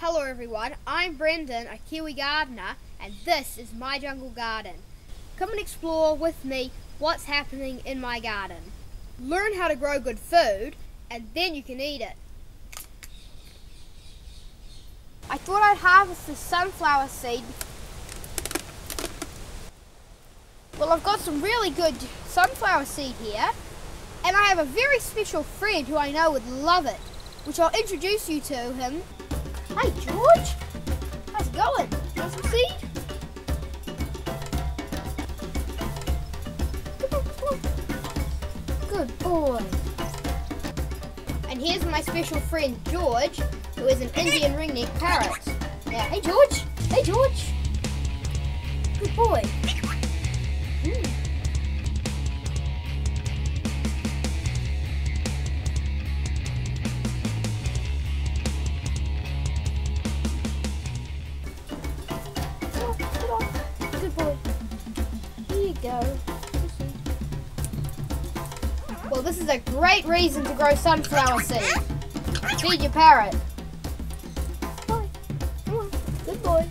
Hello everyone, I'm Brendan, a Kiwi gardener, and this is my jungle garden. Come and explore with me what's happening in my garden. Learn how to grow good food, and then you can eat it. I thought I'd harvest the sunflower seed. Well, I've got some really good sunflower seed here, and I have a very special friend who I know would love it, which I'll introduce you to him. Hey George, how's it going? Want some seed? Come on. Good boy. And here's my special friend George, who is an Indian ring-necked parrot. Now, hey George. Hey George. Good boy. Good boy. Here you go. Well, this is a great reason to grow sunflower seed. Feed your parrot. Boy. Come on. Good boy.